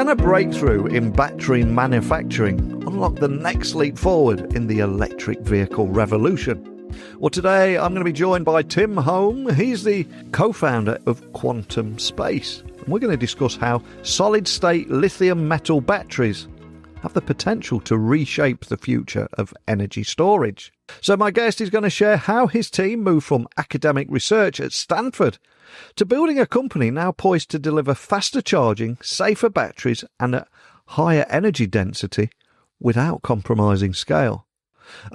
Can a breakthrough in battery manufacturing unlock the next leap forward in the electric vehicle revolution? Well, today I'm going to be joined by Tim Holm. He's the co-founder of QuantumScapes. And we're going to discuss how solid-state lithium-metal batteries have the potential to reshape the future of energy storage. So my guest is going to share how his team moved from academic research at Stanford to building a company now poised to deliver faster charging, safer batteries and at higher energy density without compromising scale.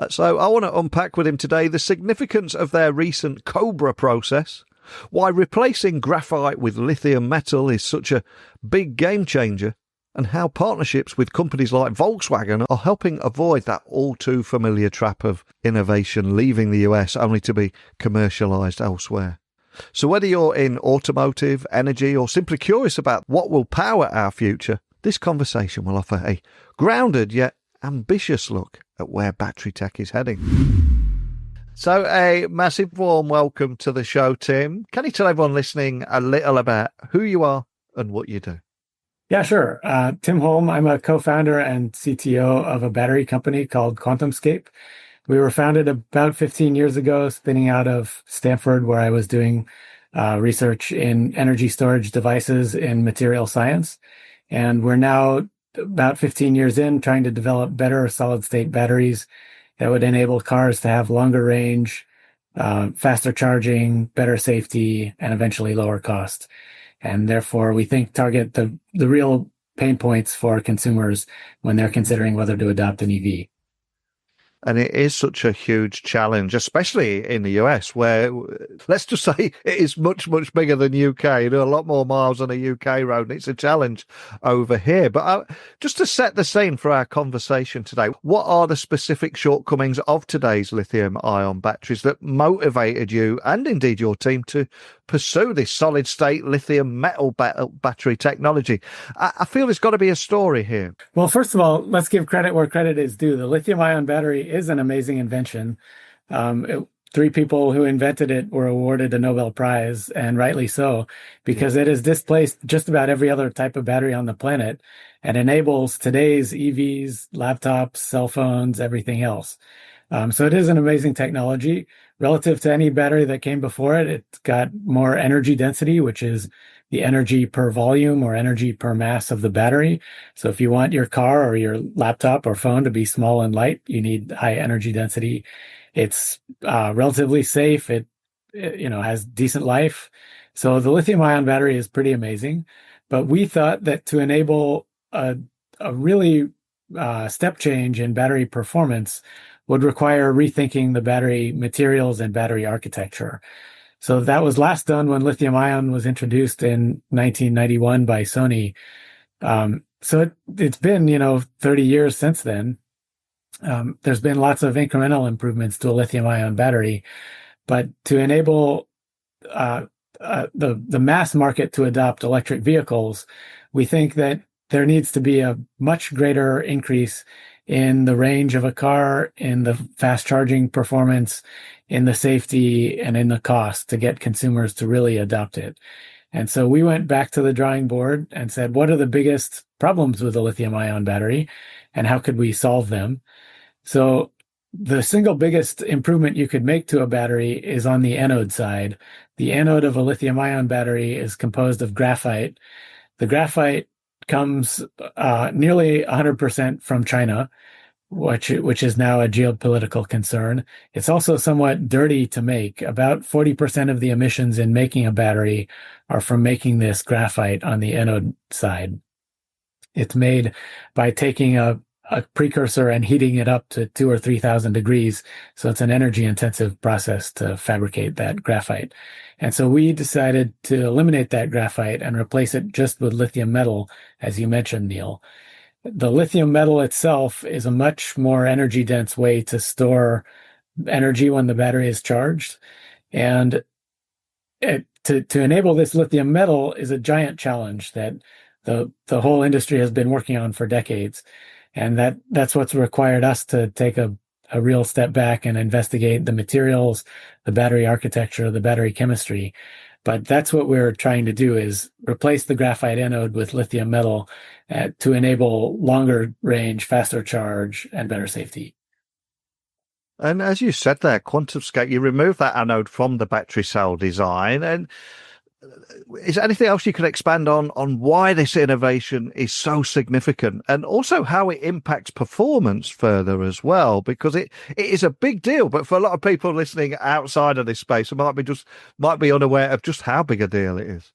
So I want to unpack with him today the significance of their recent COBRA process, why replacing graphite with lithium metal is such a big game changer, and how partnerships with companies like Volkswagen are helping avoid that all too familiar trap of innovation leaving the US only to be commercialized elsewhere. So whether you're in automotive, energy, or simply curious about what will power our future, this conversation will offer a grounded yet ambitious look at where battery tech is heading. So a massive warm welcome to the show, Tim. Can you tell everyone listening a little about who you are and what you do? Yeah, sure. Tim Holm. I'm a co-founder and CTO of a battery company called QuantumScape. We were founded about 15 years ago, spinning out of Stanford, where I was doing research in energy storage devices in material science. And we're now about 15 years in trying to develop better solid-state batteries that would enable cars to have longer range, faster charging, better safety, and eventually lower cost. And therefore, we think target the real pain points for consumers when they're considering whether to adopt an EV. And it is such a huge challenge, especially in the US, where, let's just say, it is much, much bigger than UK. You know, a lot more miles on a UK road, and it's a challenge over here. But just to set the scene for our conversation today, what are the specific shortcomings of today's lithium-ion batteries that motivated you and indeed your team to pursue this solid-state lithium-metal battery technology? I feel there's got to be a story here. Well, first of all, let's give credit where credit is due. The lithium-ion battery is an amazing invention. Three people who invented it were awarded a Nobel Prize, and rightly so, because it has displaced just about every other type of battery on the planet and enables today's EVs, laptops, cell phones, everything else. So it is an amazing technology. Relative to any battery that came before it, it's got more energy density, which is the energy per volume or energy per mass of the battery. So if you want your car or your laptop or phone to be small and light, you need high energy density. It's relatively safe. It has decent life. So the lithium-ion battery is pretty amazing. But we thought that to enable a really step change in battery performance would require rethinking the battery materials and battery architecture. So that was last done when lithium-ion was introduced in 1991 by Sony. So it's been, 30 years since then. There's been lots of incremental improvements to a lithium-ion battery, but to enable the mass market to adopt electric vehicles, we think that there needs to be a much greater increase in the range of a car, in the fast charging performance, in the safety, and in the cost to get consumers to really adopt it. And so we went back to the drawing board and said, what are the biggest problems with the lithium-ion battery and how could we solve them? So the single biggest improvement you could make to a battery is on the anode side. The anode of a lithium-ion battery is composed of graphite. The graphite comes nearly 100% from China, which is now a geopolitical concern. It's also somewhat dirty to make. About 40% of the emissions in making a battery are from making this graphite on the anode side. It's made by taking a precursor and heating it up to 2,000 or 3,000 degrees. So it's an energy intensive process to fabricate that graphite. And so we decided to eliminate that graphite and replace it just with lithium metal, as you mentioned, Neil. The lithium metal itself is a much more energy dense way to store energy when the battery is charged. And to enable this lithium metal is a giant challenge that the whole industry has been working on for decades. And that's what's required us to take a real step back and investigate the materials, the battery architecture, the battery chemistry. But that's what we're trying to do, is replace the graphite anode with lithium metal to enable longer range, faster charge, and better safety. And as you said there, QuantumScape, you remove that anode from the battery cell design. And is there anything else you can expand on why this innovation is so significant, and also how it impacts performance further as well? Because it is a big deal, but for a lot of people listening outside of this space, who might be unaware of just how big a deal it is.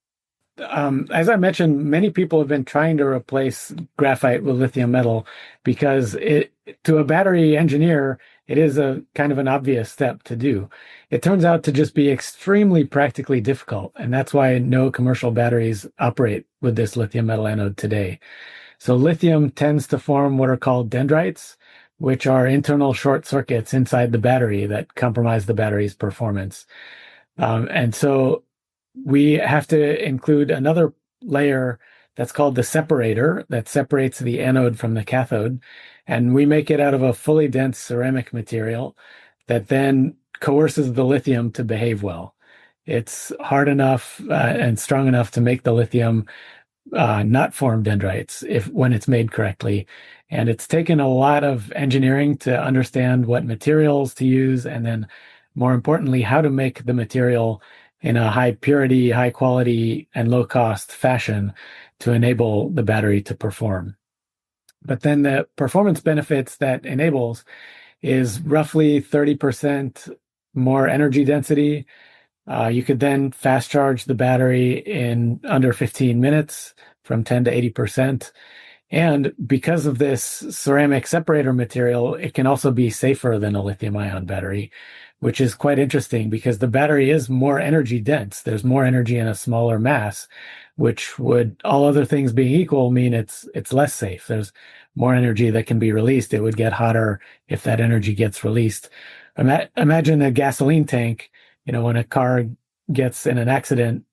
As I mentioned, many people have been trying to replace graphite with lithium metal because to a battery engineer, it is a kind of an obvious step to do. It turns out to just be extremely practically difficult, and that's why no commercial batteries operate with this lithium metal anode today. So lithium tends to form what are called dendrites, which are internal short circuits inside the battery that compromise the battery's performance. And so we have to include another layer that's called the separator that separates the anode from the cathode. And we make it out of a fully dense ceramic material that then coerces the lithium to behave well. It's hard enough and strong enough to make the lithium not form dendrites when it's made correctly. And it's taken a lot of engineering to understand what materials to use, and then more importantly, how to make the material in a high purity, high quality, and low cost fashion to enable the battery to perform. But then the performance benefits that enables is roughly 30% more energy density. You could then fast charge the battery in under 15 minutes from 10 to 80%. And because of this ceramic separator material, it can also be safer than a lithium-ion battery, which is quite interesting because the battery is more energy dense. There's more energy in a smaller mass, which would, all other things being equal, mean it's less safe. There's more energy that can be released. It would get hotter if that energy gets released. Imagine a gasoline tank. When a car gets in an accident,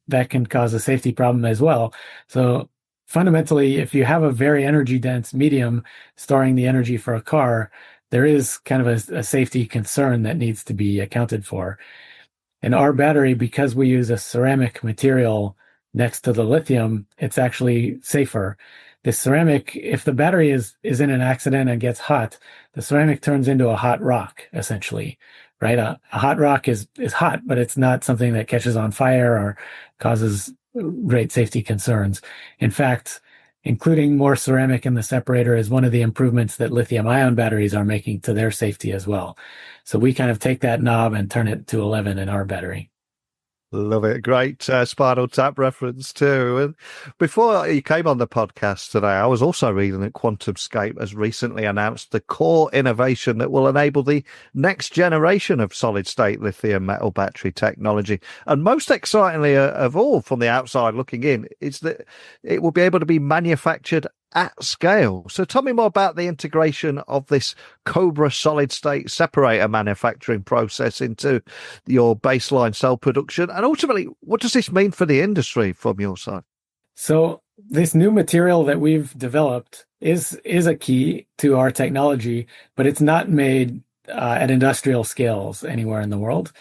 that can cause a safety problem as well. So fundamentally, if you have a very energy dense medium storing the energy for a car, there is kind of a safety concern that needs to be accounted for. In our battery, because we use a ceramic material next to the lithium, it's actually safer. The ceramic, if the battery is in an accident and gets hot, the ceramic turns into a hot rock, essentially, right? A hot rock is hot, but it's not something that catches on fire or causes great safety concerns. In fact, including more ceramic in the separator is one of the improvements that lithium-ion batteries are making to their safety as well. So we kind of take that knob and turn it to 11 in our battery. Love it. Great Spinal Tap reference too. And before you came on the podcast today, I was also reading that QuantumScape has recently announced the core innovation that will enable the next generation of solid-state lithium metal battery technology. And most excitingly of all, from the outside looking in, is that it will be able to be manufactured at scale. So tell me more about the integration of this COBRA solid-state separator manufacturing process into your baseline cell production. And ultimately, what does this mean for the industry from your side? So this new material that we've developed is a key to our technology, but it's not made at industrial scales anywhere in the world.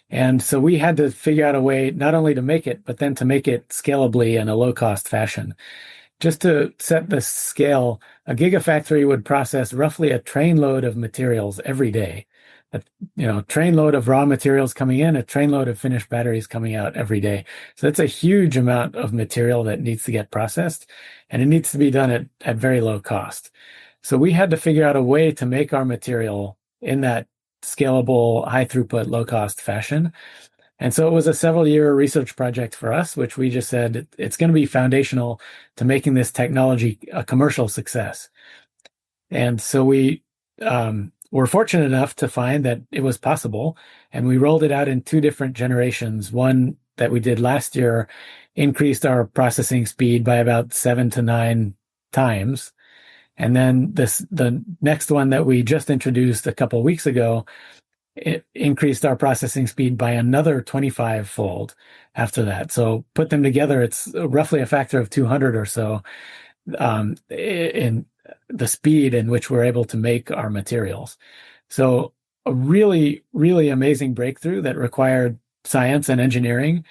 And so we had to figure out a way not only to make it, but then to make it scalably in a low-cost fashion. Just to set the scale, a gigafactory would process roughly a trainload of materials every day. A trainload of raw materials coming in, a trainload of finished batteries coming out every day. So that's a huge amount of material that needs to get processed, and it needs to be done at very low cost. So we had to figure out a way to make our material in that scalable, high throughput, low cost fashion. And so it was a several-year research project for us, which we just said it's going to be foundational to making this technology a commercial success. And so we were fortunate enough to find that it was possible, and we rolled it out in 2 different generations. One that we did last year increased our processing speed by about 7 to 9 times. And then the next one that we just introduced a couple of weeks ago, it increased our processing speed by another 25-fold after that. So put them together, it's roughly a factor of 200 or so in the speed in which we're able to make our materials. So a really, really amazing breakthrough that required science and engineering.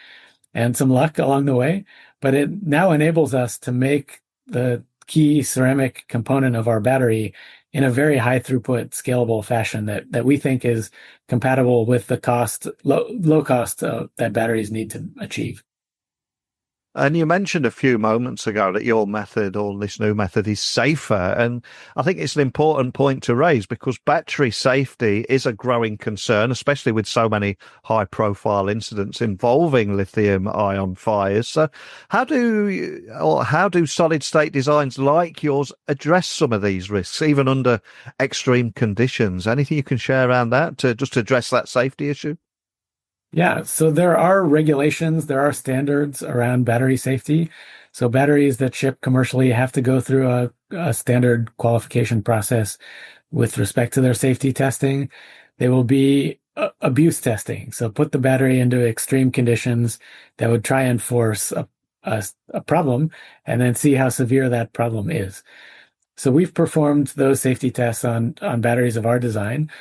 and some luck along the way, but it now enables us to make the key ceramic component of our battery in a very high throughput, scalable fashion that we think is compatible with the low cost that batteries need to achieve. And you mentioned a few moments ago that your method, or this new method, is safer. And I think it's an important point to raise, because battery safety is a growing concern, especially with so many high-profile incidents involving lithium-ion fires. So how do solid-state designs like yours address some of these risks, even under extreme conditions? Anything you can share around that to just address that safety issue? Yeah, so there are regulations, there are standards around battery safety. So batteries that ship commercially have to go through a standard qualification process with respect to their safety testing. They will be abuse testing. So put the battery into extreme conditions that would try and force a problem, and then see how severe that problem is. So we've performed those safety tests on batteries of our design.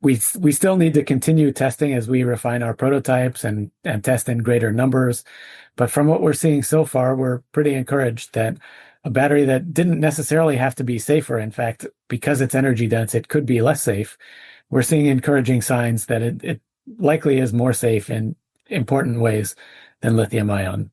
We still need to continue testing as we refine our prototypes and test in greater numbers. But from what we're seeing so far, we're pretty encouraged that a battery that didn't necessarily have to be safer, in fact, because it's energy dense, it could be less safe. We're seeing encouraging signs that it likely is more safe in important ways than lithium ion.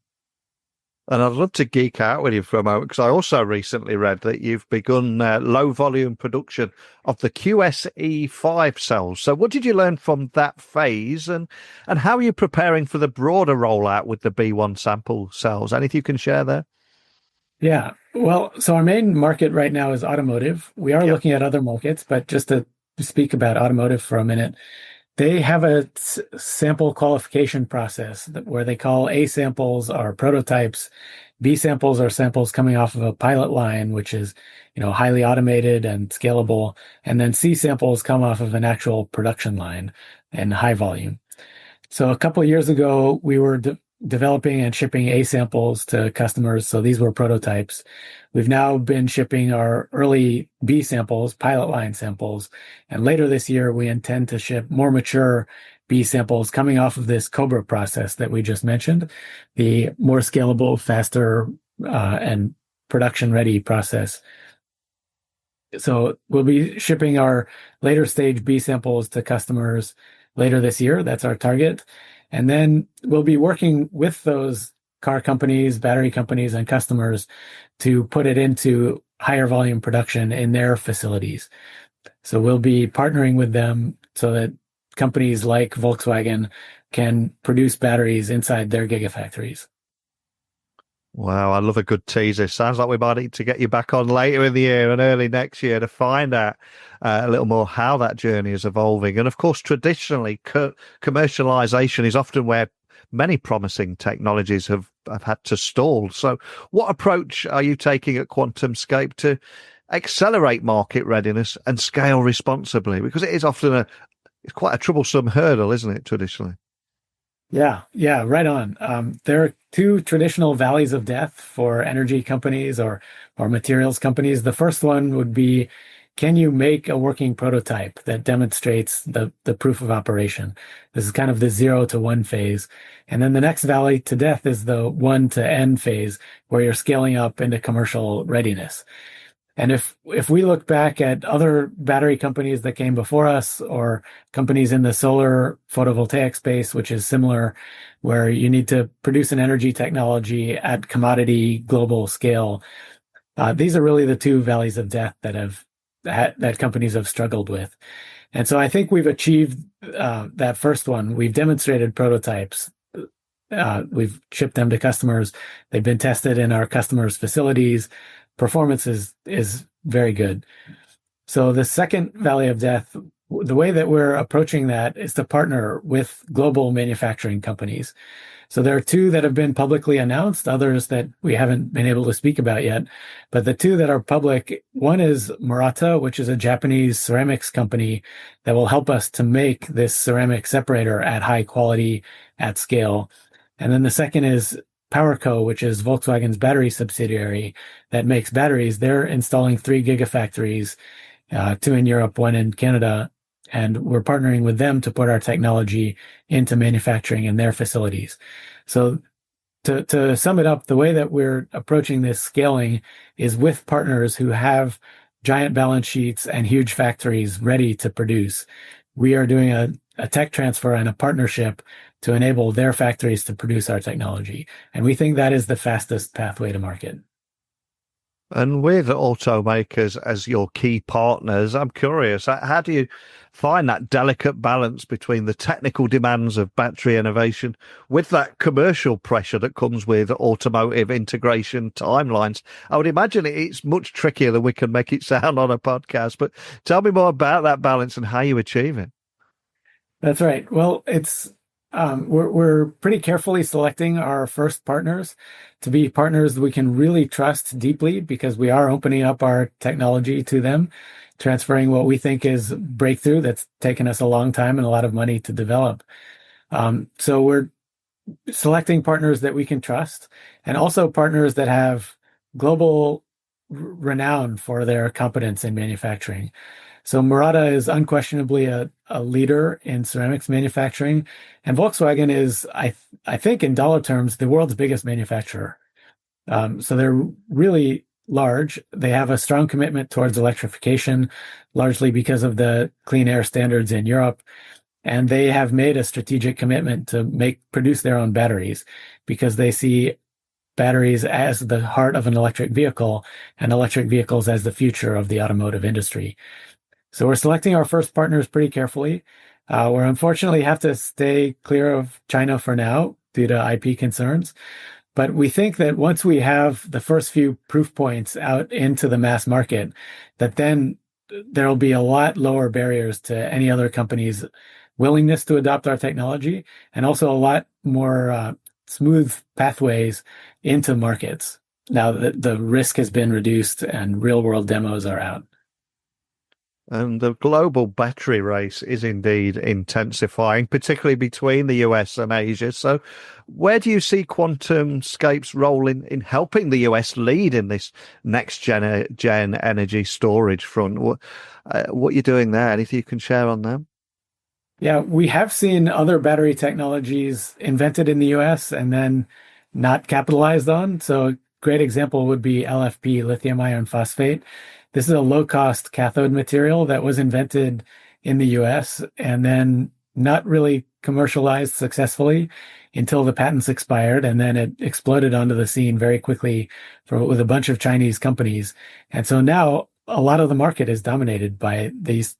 And I'd love to geek out with you for a moment, because I also recently read that you've begun low volume production of the QSE5 cells. So what did you learn from that phase, and how are you preparing for the broader rollout with the B1 sample cells? Anything you can share there? Yeah, well, so our main market right now is automotive. We are looking at other markets, but just to speak about automotive for a minute, they have a sample qualification process where they call A samples are prototypes, B samples are samples coming off of a pilot line, which is, highly automated and scalable, and then C samples come off of an actual production line and high volume. So a couple of years ago, we were developing and shipping A samples to customers. So these were prototypes. We've now been shipping our early B samples, pilot line samples. And later this year, we intend to ship more mature B samples coming off of this COBRA process that we just mentioned, the more scalable, faster, and production ready process. So we'll be shipping our later stage B samples to customers later this year. That's our target. And then we'll be working with those car companies, battery companies, and customers to put it into higher volume production in their facilities. So we'll be partnering with them so that companies like Volkswagen can produce batteries inside their gigafactories. Wow, I love a good teaser. Sounds like we might need to get you back on later in the year and early next year to find out a little more how that journey is evolving. And of course, traditionally, commercialization is often where many promising technologies have had to stall. So what approach are you taking at QuantumScape to accelerate market readiness and scale responsibly? Because it is often it's quite a troublesome hurdle, isn't it, traditionally? Yeah, right on. There are two traditional valleys of death for energy companies or materials companies. The first one would be, can you make a working prototype that demonstrates the proof of operation? This is kind of the 0 to 1 phase. And then the next valley to death is the 1 to N phase, where you're scaling up into commercial readiness. And if we look back at other battery companies that came before us, or companies in the solar photovoltaic space, which is similar, where you need to produce an energy technology at commodity global scale, these are really the two valleys of death that companies have struggled with. And so I think we've achieved that first one. We've demonstrated prototypes. We've shipped them to customers. They've been tested in our customers' facilities. Performance is very good. So the second valley of death, the way that we're approaching that is to partner with global manufacturing companies. So there are two that have been publicly announced, others that we haven't been able to speak about yet. But the two that are public, one is Murata, which is a Japanese ceramics company that will help us to make this ceramic separator at high quality, at scale. And then the second is PowerCo, which is Volkswagen's battery subsidiary that makes batteries. They're installing 3 gigafactories, 2 in Europe, 1 in Canada, And we're partnering with them to put our technology into manufacturing in their facilities. So to sum it up, the way that we're approaching this scaling is with partners who have giant balance sheets and huge factories ready to produce. We are doing a tech transfer and a partnership to enable their factories to produce our technology. And we think that is the fastest pathway to market. And with automakers as your key partners, I'm curious, how do you find that delicate balance between the technical demands of battery innovation with that commercial pressure that comes with automotive integration timelines? I would imagine it's much trickier than we can make it sound on a podcast, but tell me more about that balance and how you achieve it. That's right. Well, we're pretty carefully selecting our first partners to be partners that we can really trust deeply, because we are opening up our technology to them, transferring what we think is breakthrough that's taken us a long time and a lot of money to develop. So we're selecting partners that we can trust, and also partners that have global renown for their competence in manufacturing. So Murata is unquestionably a leader in ceramics manufacturing, and Volkswagen is, I think, in dollar terms, the world's biggest manufacturer. So they're really large. They have a strong commitment towards electrification, largely because of the clean air standards in Europe, and they have made a strategic commitment to produce their own batteries, because they see batteries as the heart of an electric vehicle and electric vehicles as the future of the automotive industry. So we're selecting our first partners pretty carefully. We're unfortunately have to stay clear of China for now due to IP concerns. But we think that once we have the first few proof points out into the mass market, that then there'll be a lot lower barriers to any other company's willingness to adopt our technology, and also a lot more smooth pathways into markets now that the risk has been reduced and real world demos are out. And the global battery race is indeed intensifying, particularly between the US and Asia. So where do you see QuantumScape's role in helping the US lead in this next gen energy storage front? What you're doing there, anything you can share on them? Yeah, we have seen other battery technologies invented in the US and then not capitalized on. So a great example would be LFP, lithium-ion phosphate. This is a low-cost cathode material that was invented in the US and then not really commercialized successfully until the patents expired, and then it exploded onto the scene very quickly with a bunch of Chinese companies. And so now a lot of the market is dominated by this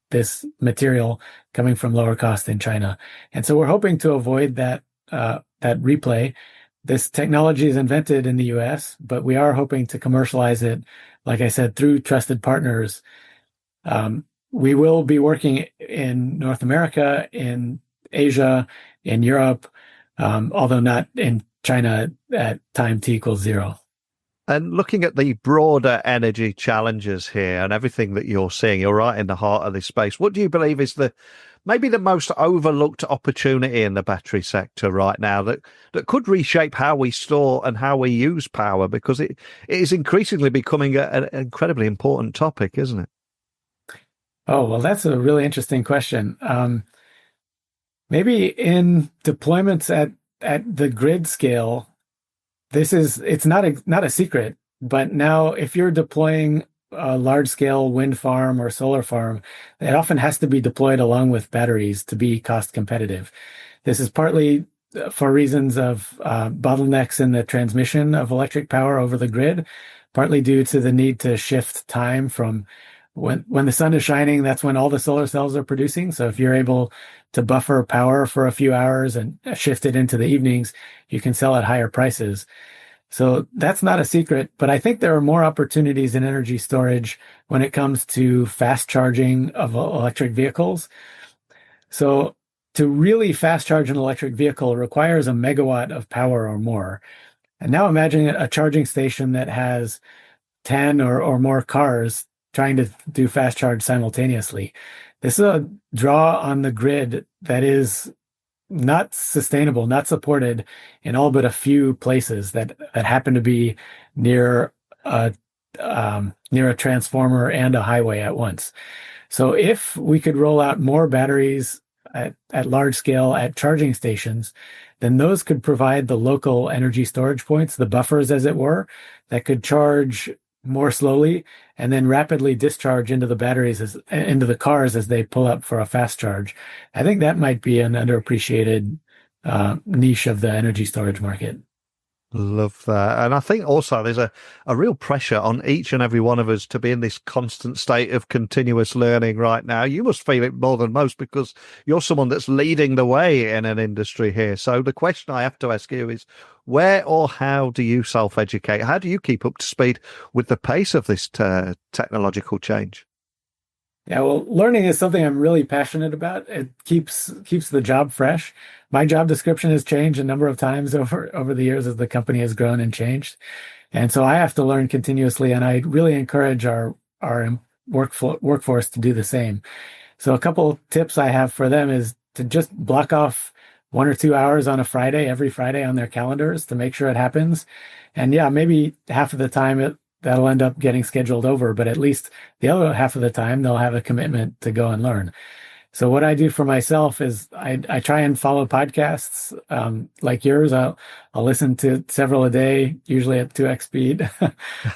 material coming from lower cost in China. And so we're hoping to avoid that replay. This technology is invented in the US, but we are hoping to commercialize it, like I said, through trusted partners. We will be working in North America, in Asia, in Europe, although not in China at time t=0. And looking at the broader energy challenges here and everything that you're seeing, you're right in the heart of this space. What do you believe is maybe the most overlooked opportunity in the battery sector right now that could reshape how we store and how we use power? Because it is increasingly becoming an incredibly important topic, isn't it? Oh, well, that's a really interesting question. Maybe in deployments at the grid scale, it's not a secret, but now if you're deploying a large-scale wind farm or solar farm, it often has to be deployed along with batteries to be cost competitive. This is partly for reasons of bottlenecks in the transmission of electric power over the grid, partly due to the need to shift time from when the sun is shining, that's when all the solar cells are producing. So if you're able to buffer power for a few hours and shift it into the evenings, you can sell at higher prices. So that's not a secret, but I think there are more opportunities in energy storage when it comes to fast charging of electric vehicles. So to really fast charge an electric vehicle requires a megawatt of power or more. And now imagine a charging station that has 10 or more cars trying to do fast charge simultaneously. This is a draw on the grid that is not sustainable, not supported in all but a few places that happen to be near a near a transformer and a highway at once. So if we could roll out more batteries at large scale at charging stations, then those could provide the local energy storage points, the buffers, as it were, that could charge more slowly and then rapidly discharge into the batteries into the cars as they pull up for a fast charge. I think that might be an underappreciated niche of the energy storage market. Love that. And I think also there's a real pressure on each and every one of us to be in this constant state of continuous learning right now. You must feel it more than most because you're someone that's leading the way in an industry here. So the question I have to ask you is, where or how do you self-educate? How do you keep up to speed with the pace of this technological change? Yeah, well, learning is something I'm really passionate about. It keeps the job fresh. My job description has changed a number of times over the years as the company has grown and changed. And so I have to learn continuously, and I really encourage our workforce to do the same. So a couple of tips I have for them is to just block off 1 or 2 hours on a Friday, every Friday on their calendars to make sure it happens. And yeah, maybe half of the time that'll end up getting scheduled over, but at least the other half of the time they'll have a commitment to go and learn. So what I do for myself is I try and follow podcasts like yours. I'll listen to several a day, usually at 2x speed.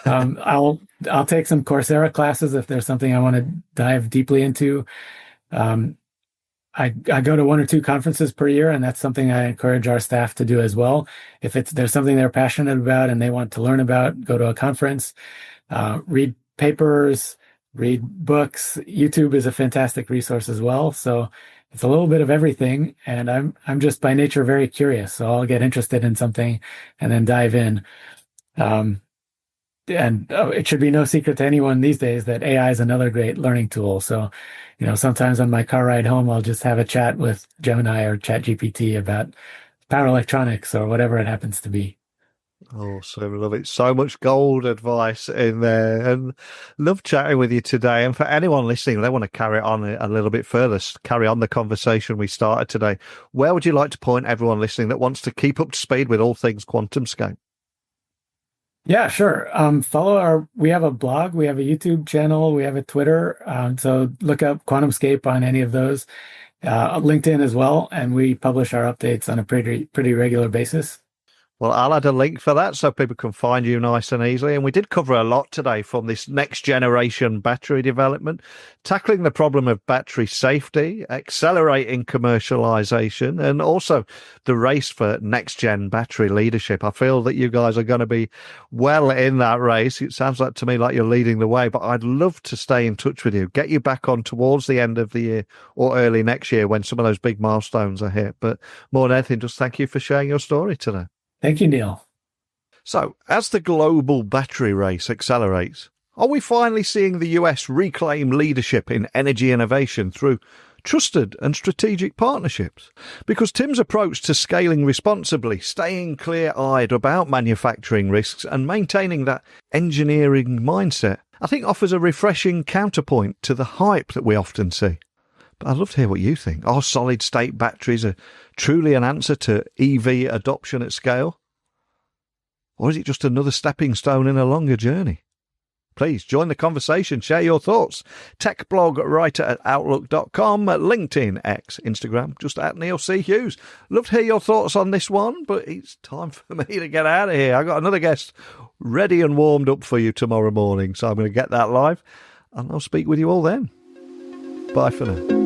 I'll take some Coursera classes if there's something I want to dive deeply into. I go to 1 or 2 conferences per year, and that's something I encourage our staff to do as well. If there's something they're passionate about and they want to learn about, go to a conference, read papers, read books. YouTube is a fantastic resource as well. So it's a little bit of everything, and I'm just by nature very curious. So I'll get interested in something and then dive in. It should be no secret to anyone these days that AI is another great learning tool. So, sometimes on my car ride home, I'll just have a chat with Gemini or ChatGPT about power electronics or whatever it happens to be. Awesome. Love it. So much gold advice in there, and love chatting with you today. And for anyone listening, they want to carry on a little bit further, carry on the conversation we started today. Where would you like to point everyone listening that wants to keep up to speed with all things QuantumScape? Yeah, sure. We have a blog, we have a YouTube channel, we have a Twitter. So look up QuantumScape on any of those, LinkedIn as well. And we publish our updates on a pretty regular basis. Well, I'll add a link for that so people can find you nice and easily. And we did cover a lot today from this next generation battery development, tackling the problem of battery safety, accelerating commercialization, and also the race for next gen battery leadership. I feel that you guys are going to be well in that race. It sounds like to me like you're leading the way, but I'd love to stay in touch with you, get you back on towards the end of the year or early next year when some of those big milestones are hit. But more than anything, just thank you for sharing your story today. Thank you, Neil. So, as the global battery race accelerates, are we finally seeing the US reclaim leadership in energy innovation through trusted and strategic partnerships? Because Tim's approach to scaling responsibly, staying clear-eyed about manufacturing risks and maintaining that engineering mindset, I think offers a refreshing counterpoint to the hype that we often see. But I'd love to hear what you think. Are solid-state batteries truly an answer to EV adoption at scale? Or is it just another stepping stone in a longer journey? Please join the conversation, share your thoughts. Tech blog writer at outlook.com, LinkedIn, X, Instagram, just at Neil C. Hughes. Love to hear your thoughts on this one, but it's time for me to get out of here. I got another guest ready and warmed up for you tomorrow morning, so I'm going to get that live, and I'll speak with you all then. Bye for now.